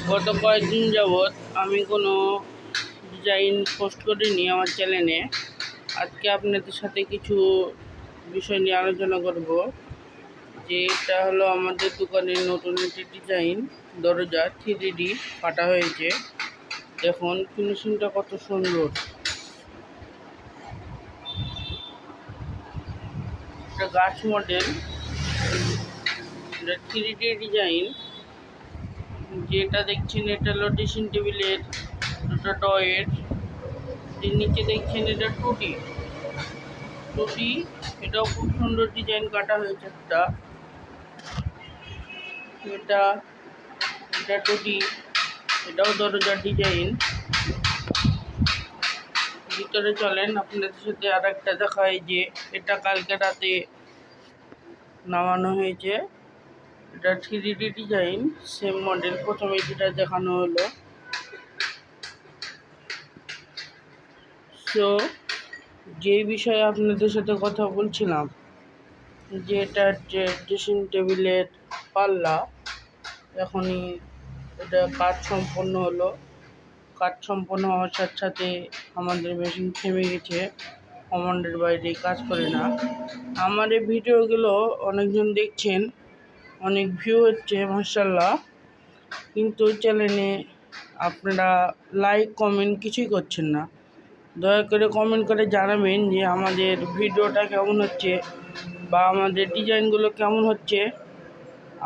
গত কয়েকদিন যাবৎ আমি কোনো ডিজাইন পোস্ট করিনি আমার চ্যানেলে। আজকে আপনাদের সাথে কিছু বিষয় নিয়ে আলোচনা করব। যে এটা হলো আমাদের দোকানের নতুন একটি ডিজাইন, দরজা 3D কাটা হয়েছে। দেখুন ফিনিশিংটা কত সুন্দর। এটা গাছ মডেল, এটা 3D ডিজাইন। যেটা দেখছেন এটা হলো ড্রেসিং টেবিলের দুটো ডয়ের। নিচে দেখছেন এটা 2D, এটাও খুব সুন্দর ডিজাইন কাটা হয়েছে। এটা এটা 2D, এটাও দরজার ডিজাইন। ভিতরে চলেন আপনাদের সাথে আর একটা দেখাই। যে এটা কালকে রাতে নামানো হয়েছে। এটা 3D ডিজাইন, সেম মডেল। প্রথমে যেটা দেখানো হলো। সো যে বিষয়ে আপনাদের সাথে কথা বলছিলাম, যে এটা ড্রেসিং টেবিলের পাল্লা, এখনই এটা কাজ সম্পন্ন হলো। কাজ সম্পন্ন হওয়ার সাথে সাথে আমাদের মেশিন থেমে গেছে, কমান্ডের বাইরে কাজ করে না। আমার এই ভিডিওগুলো অনেকজন দেখছেন, অনেক ভিউ হচ্ছে মাশাআল্লাহ, কিন্তু চ্যানেলে আপনারা লাইক কমেন্ট কিছুই করছেন না। দয়া করে কমেন্ট করে জানাবেন যে আমাদের ভিডিওটা কেমন হচ্ছে বা আমাদের ডিজাইনগুলো কেমন হচ্ছে,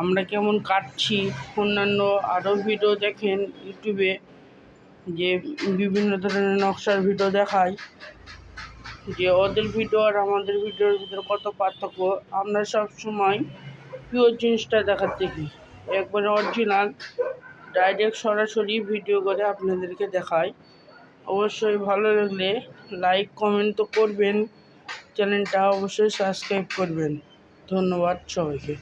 আমরা কেমন কাটছি। অন্যান্য আরও ভিডিও দেখেন ইউটিউবে, যে বিভিন্ন ধরনের নকশার ভিডিও দেখায়, যে ওদের ভিডিও আর আমাদের ভিডিওর ভিতরে কত পার্থক্য। আমরা সব সময় পিওর জিনিসটা দেখার দেখি, একবারে অরিজিনাল ডাইরেক্ট সরাসরি ভিডিও করে আপনাদেরকে দেখাই। অবশ্যই ভালো লাগলে লাইক কমেন্ট তো করবেন, চ্যানেলটা অবশ্যই সাবস্ক্রাইব করবেন। ধন্যবাদ সবাইকে।